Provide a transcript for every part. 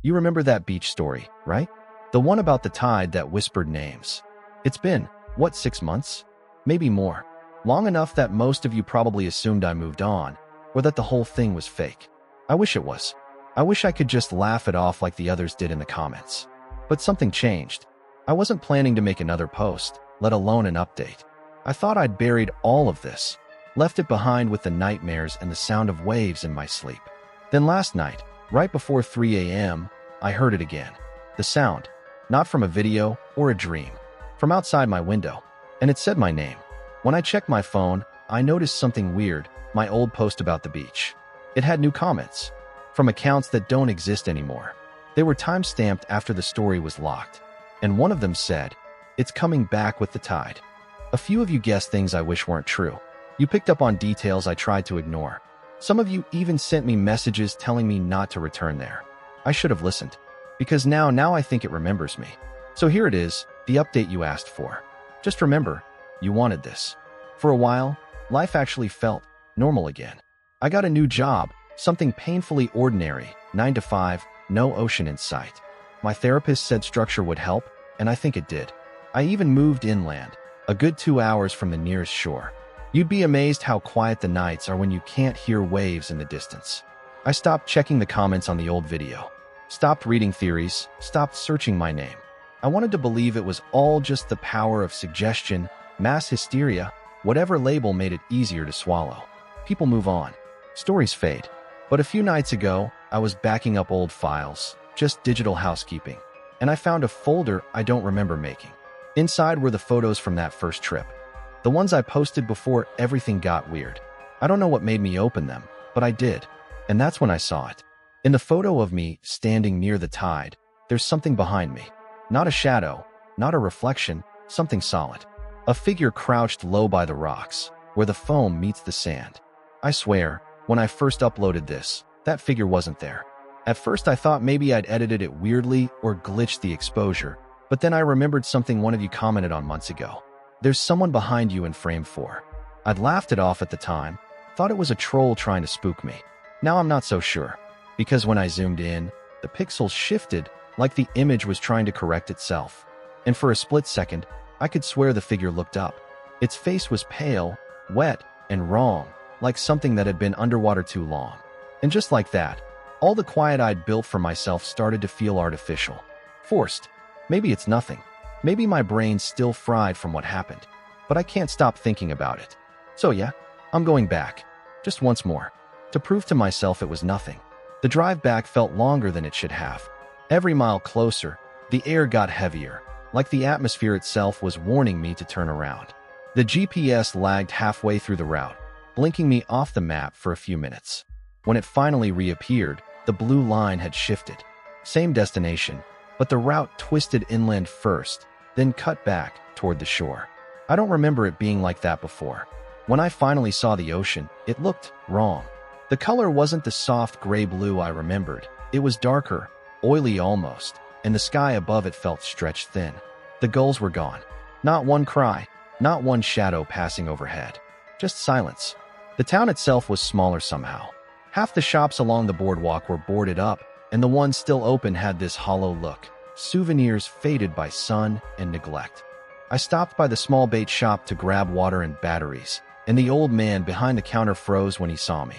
You remember that beach story, right? The one about the tide that whispered names. It's been, what, 6 months? Maybe more. Long enough that most of you probably assumed I moved on, or that the whole thing was fake. I wish it was. I wish I could just laugh it off like the others did in the comments. But something changed. I wasn't planning to make another post, let alone an update. I thought I'd buried all of this, left it behind with the nightmares and the sound of waves in my sleep. Then last night, right before 3 a.m., I heard it again. The sound, not from a video or a dream, from outside my window, and it said my name. When I checked my phone, I noticed something weird, my old post about the beach. It had new comments, from accounts that don't exist anymore. They were time-stamped after the story was locked, and one of them said, "It's coming back with the tide." A few of you guessed things I wish weren't true. You picked up on details I tried to ignore. Some of you even sent me messages telling me not to return there. I should have listened, because now I think it remembers me. So here it is, the update you asked for. Just remember, you wanted this. For a while, life actually felt normal again. I got a new job, something painfully ordinary, 9 to 5, no ocean in sight. My therapist said structure would help, and I think it did. I even moved inland, a good 2 hours from the nearest shore. You'd be amazed how quiet the nights are when you can't hear waves in the distance. I stopped checking the comments on the old video, stopped reading theories, stopped searching my name. I wanted to believe it was all just the power of suggestion, mass hysteria, whatever label made it easier to swallow. People move on. Stories fade. But a few nights ago, I was backing up old files, just digital housekeeping, and I found a folder I don't remember making. Inside were the photos from that first trip, the ones I posted before everything got weird. I don't know what made me open them, but I did, and that's when I saw it. In the photo of me standing near the tide, there's something behind me. Not a shadow, not a reflection, something solid. A figure crouched low by the rocks, where the foam meets the sand. I swear, when I first uploaded this, that figure wasn't there. At first I thought maybe I'd edited it weirdly or glitched the exposure, but then I remembered something one of you commented on months ago. There's someone behind you in frame 4. I'd laughed it off at the time, thought it was a troll trying to spook me. Now I'm not so sure, because when I zoomed in, the pixels shifted like the image was trying to correct itself. And for a split second, I could swear the figure looked up. Its face was pale, wet, and wrong, like something that had been underwater too long. And just like that, all the quiet I'd built for myself started to feel artificial. Forced. Maybe it's nothing. Maybe my brain's still fried from what happened. But I can't stop thinking about it. So yeah, I'm going back. Just once more. To prove to myself it was nothing. The drive back felt longer than it should have. Every mile closer, the air got heavier, like the atmosphere itself was warning me to turn around. The GPS lagged halfway through the route, blinking me off the map for a few minutes. When it finally reappeared, the blue line had shifted. Same destination, but the route twisted inland first, then cut back toward the shore. I don't remember it being like that before. When I finally saw the ocean, it looked wrong. The color wasn't the soft gray blue I remembered. It was darker, oily almost, and the sky above it felt stretched thin. The gulls were gone. Not one cry, not one shadow passing overhead. Just silence. The town itself was smaller somehow. Half the shops along the boardwalk were boarded up, and the ones still open had this hollow look. Souvenirs faded by sun and neglect. I stopped by the small bait shop to grab water and batteries, and the old man behind the counter froze when he saw me.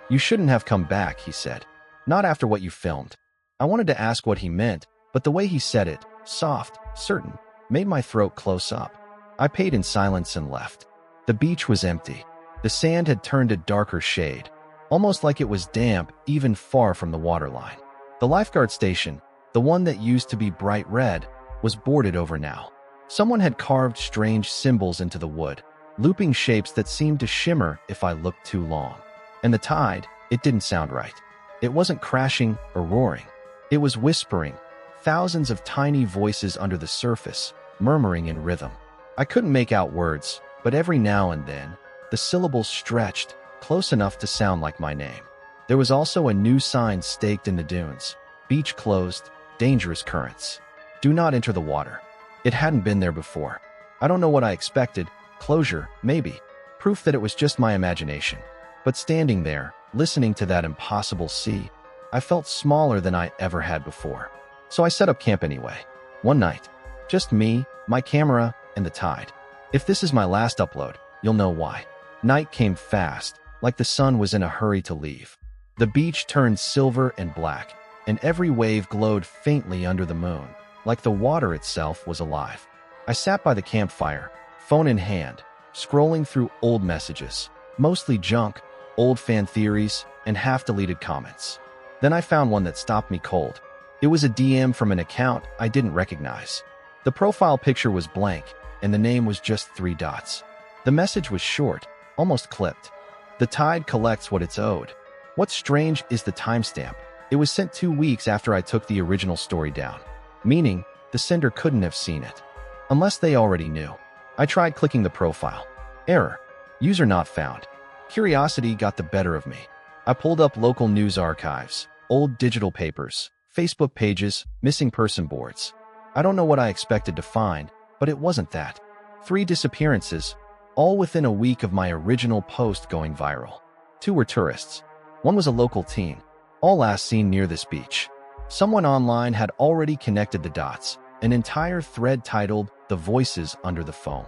"You shouldn't have come back," he said. "Not after what you filmed." I wanted to ask what he meant, but the way he said it, soft, certain, made my throat close up. I paid in silence and left. The beach was empty. The sand had turned a darker shade, almost like it was damp even far from the waterline. The lifeguard station, the one that used to be bright red, was boarded over now. Someone had carved strange symbols into the wood, looping shapes that seemed to shimmer if I looked too long. And the tide, it didn't sound right. It wasn't crashing or roaring. It was whispering, thousands of tiny voices under the surface, murmuring in rhythm. I couldn't make out words, but every now and then, the syllables stretched, close enough to sound like my name. There was also a new sign staked in the dunes. Beach closed, dangerous currents. Do not enter the water. It hadn't been there before. I don't know what I expected. Closure, maybe. Proof that it was just my imagination. But standing there, listening to that impossible sea, I felt smaller than I ever had before. So I set up camp anyway. One night. Just me, my camera, and the tide. If this is my last upload, you'll know why. Night came fast, like the sun was in a hurry to leave. The beach turned silver and black, and every wave glowed faintly under the moon, like the water itself was alive. I sat by the campfire, phone in hand, scrolling through old messages, mostly junk, old fan theories, and half-deleted comments. Then I found one that stopped me cold. It was a DM from an account I didn't recognize. The profile picture was blank, and the name was just 3 dots. The message was short, almost clipped. The tide collects what it's owed. What's strange is the timestamp. It was sent 2 weeks after I took the original story down, meaning the sender couldn't have seen it. Unless they already knew. I tried clicking the profile. Error. User not found. Curiosity got the better of me. I pulled up local news archives, old digital papers, Facebook pages, missing person boards. I don't know what I expected to find, but it wasn't that. 3 disappearances, all within a week of my original post going viral. 2 were tourists. 1 was a local teen, all last seen near this beach. Someone online had already connected the dots, an entire thread titled "The Voices Under the Foam."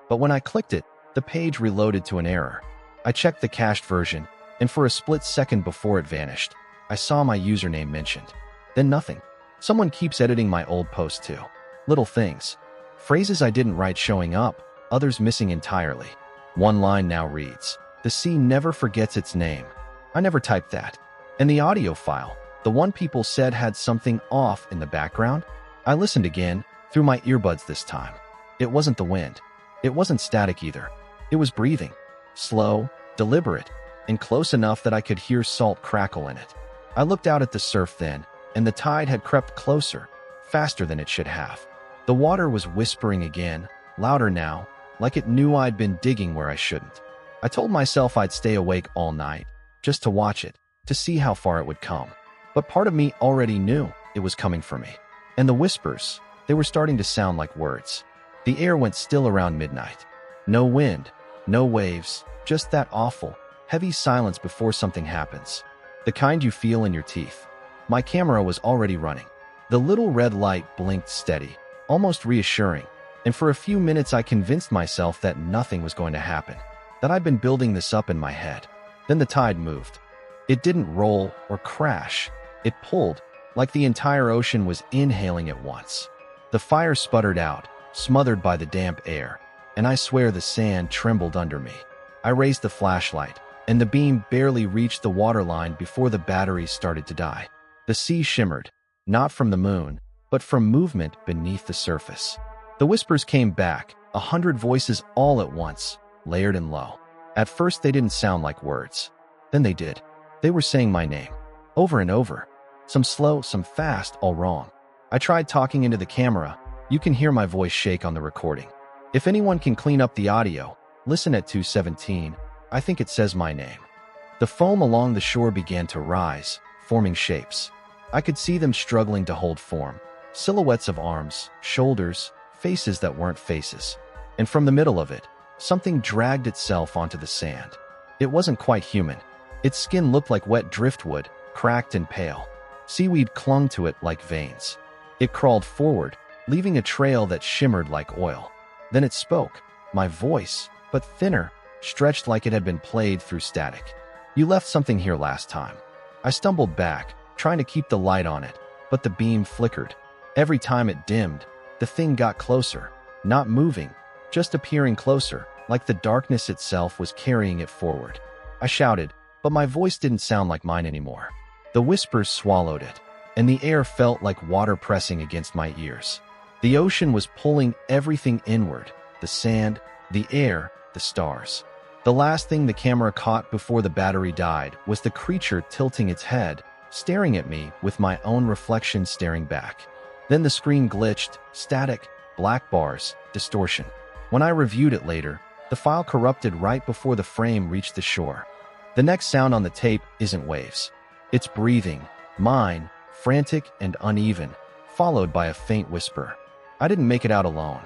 But when I clicked it, the page reloaded to an error. I checked the cached version, and for a split second before it vanished, I saw my username mentioned. Then nothing. Someone keeps editing my old post too. Little things. Phrases I didn't write showing up, others missing entirely. One line now reads, "The sea never forgets its name." I never typed that. And the audio file, the one people said had something off in the background? I listened again, through my earbuds this time. It wasn't the wind. It wasn't static either. It was breathing. Slow, deliberate, and close enough that I could hear salt crackle in it. I looked out at the surf then, and the tide had crept closer, faster than it should have. The water was whispering again, louder now, like it knew I'd been digging where I shouldn't. I told myself I'd stay awake all night, just to watch it, to see how far it would come. But part of me already knew it was coming for me. And the whispers, they were starting to sound like words. The air went still around midnight. No wind, no waves, just that awful, heavy silence before something happens. The kind you feel in your teeth. My camera was already running. The little red light blinked steady, almost reassuring, and for a few minutes I convinced myself that nothing was going to happen, that I'd been building this up in my head. Then the tide moved. It didn't roll or crash. It pulled, like the entire ocean was inhaling at once. The fire sputtered out, smothered by the damp air, and I swear the sand trembled under me. I raised the flashlight, and the beam barely reached the waterline before the batteries started to die. The sea shimmered, not from the moon, but from movement beneath the surface. The whispers came back, 100 voices all at once, layered and low. At first they didn't sound like words. Then they did. They were saying my name, over and over. Some slow, some fast, all wrong. I tried talking into the camera. You can hear my voice shake on the recording. If anyone can clean up the audio, listen at 2:17. I think it says my name. The foam along the shore began to rise, forming shapes. I could see them struggling to hold form. Silhouettes of arms, shoulders, faces that weren't faces. And from the middle of it, something dragged itself onto the sand. It wasn't quite human. Its skin looked like wet driftwood, cracked and pale. Seaweed clung to it like veins. It crawled forward, leaving a trail that shimmered like oil. Then it spoke, my voice, but thinner, stretched like it had been played through static. "You left something here last time." I stumbled back, trying to keep the light on it, but the beam flickered. Every time it dimmed, the thing got closer, not moving, just appearing closer, like the darkness itself was carrying it forward. I shouted, but my voice didn't sound like mine anymore. The whispers swallowed it, and the air felt like water pressing against my ears. The ocean was pulling everything inward, the sand, the air, the stars. The last thing the camera caught before the battery died was the creature tilting its head, staring at me with my own reflection staring back. Then the screen glitched, static, black bars, distortion. When I reviewed it later, the file corrupted right before the frame reached the shore. The next sound on the tape isn't waves. It's breathing, mine, frantic and uneven, followed by a faint whisper. I didn't make it out alone.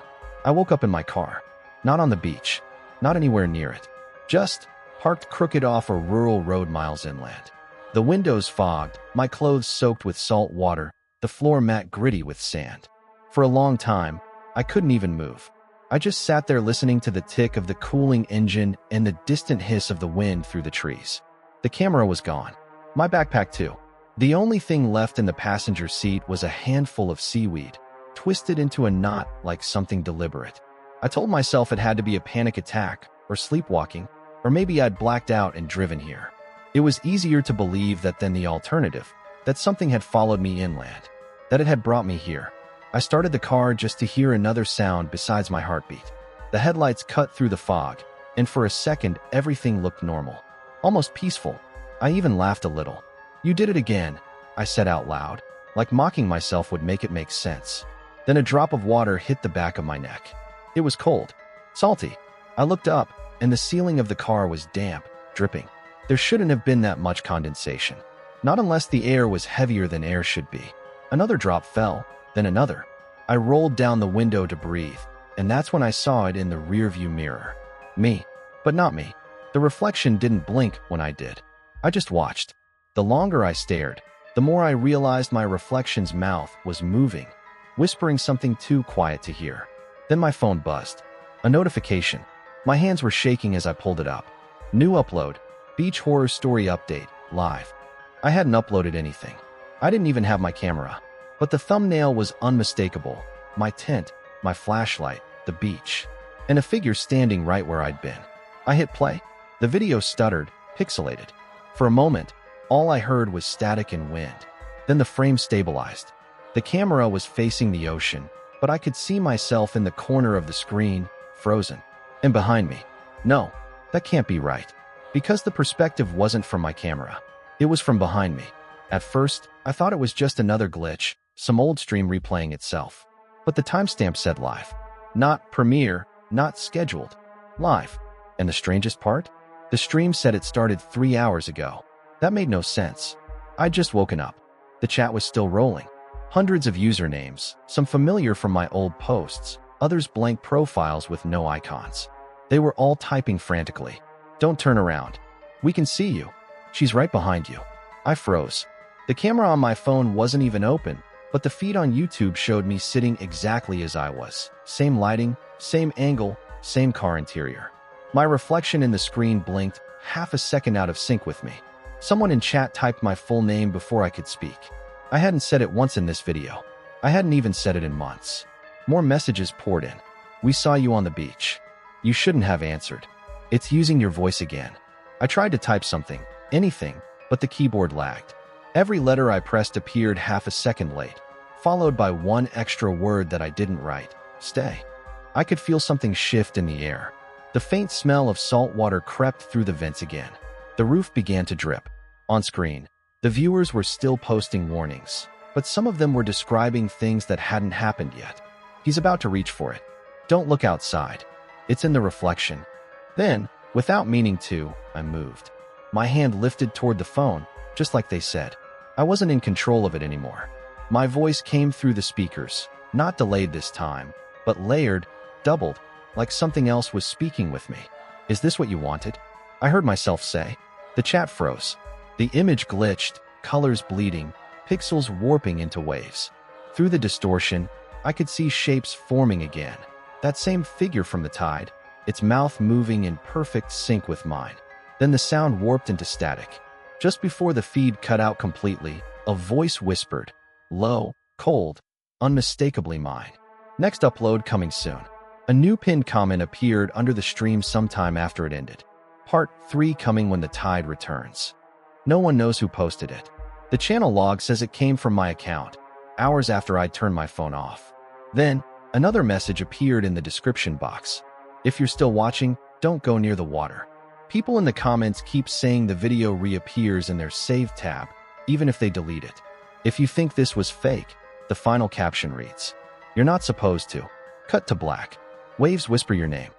I woke up in my car. Not on the beach. Not anywhere near it. Just parked crooked off a rural road miles inland. The windows fogged, my clothes soaked with salt water, the floor mat gritty with sand. For a long time, I couldn't even move. I just sat there listening to the tick of the cooling engine and the distant hiss of the wind through the trees. The camera was gone. My backpack too. The only thing left in the passenger seat was a handful of seaweed, twisted into a knot like something deliberate. I told myself it had to be a panic attack, or sleepwalking, or maybe I'd blacked out and driven here. It was easier to believe that than the alternative, that something had followed me inland, that it had brought me here. I started the car just to hear another sound besides my heartbeat. The headlights cut through the fog, and for a second everything looked normal, almost peaceful. I even laughed a little. "You did it again," I said out loud, like mocking myself would make it make sense. Then a drop of water hit the back of my neck. It was cold, salty. I looked up, and the ceiling of the car was damp, dripping. There shouldn't have been that much condensation. Not unless the air was heavier than air should be. Another drop fell, then another. I rolled down the window to breathe, and that's when I saw it in the rearview mirror. Me, but not me. The reflection didn't blink when I did. I just watched. The longer I stared, the more I realized my reflection's mouth was moving, whispering something too quiet to hear. Then my phone buzzed. A notification. My hands were shaking as I pulled it up. New upload. Beach horror story update. Live. I hadn't uploaded anything. I didn't even have my camera. But the thumbnail was unmistakable. My tent, my flashlight, the beach, and a figure standing right where I'd been. I hit play. The video stuttered, pixelated. For a moment, all I heard was static and wind. Then the frame stabilized. The camera was facing the ocean, but I could see myself in the corner of the screen, frozen. And behind me. No, that can't be right. Because the perspective wasn't from my camera. It was from behind me. At first, I thought it was just another glitch, some old stream replaying itself. But the timestamp said live. Not premiere, not scheduled. Live. And the strangest part? The stream said it started 3 hours ago. That made no sense. I'd just woken up. The chat was still rolling. Hundreds of usernames, some familiar from my old posts, others blank profiles with no icons. They were all typing frantically. "Don't turn around. We can see you. She's right behind you." I froze. The camera on my phone wasn't even open, but the feed on YouTube showed me sitting exactly as I was. Same lighting, same angle, same car interior. My reflection in the screen blinked, half a second out of sync with me. Someone in chat typed my full name before I could speak. I hadn't said it once in this video. I hadn't even said it in months. More messages poured in. "We saw you on the beach. You shouldn't have answered. It's using your voice again." I tried to type something, anything, but the keyboard lagged. Every letter I pressed appeared half a second late, followed by one extra word that I didn't write. Stay. I could feel something shift in the air. The faint smell of salt water crept through the vents again. The roof began to drip. On screen, the viewers were still posting warnings, but some of them were describing things that hadn't happened yet. "He's about to reach for it. Don't look outside. It's in the reflection." Then, without meaning to, I moved. My hand lifted toward the phone, just like they said. I wasn't in control of it anymore. My voice came through the speakers, not delayed this time, but layered, doubled, like something else was speaking with me. "Is this what you wanted?" I heard myself say. The chat froze. The image glitched, colors bleeding, pixels warping into waves. Through the distortion, I could see shapes forming again. That same figure from the tide, its mouth moving in perfect sync with mine. Then the sound warped into static. Just before the feed cut out completely, a voice whispered, low, cold, unmistakably mine. "Next upload coming soon." A new pinned comment appeared under the stream sometime after it ended. Part 3 coming when the tide returns. No one knows who posted it. The channel log says it came from my account, hours after I turned my phone off. Then, another message appeared in the description box. "If you're still watching, don't go near the water." People in the comments keep saying the video reappears in their Save tab, even if they delete it. If you think this was fake, the final caption reads, "You're not supposed to." Cut to black. Waves whisper your name.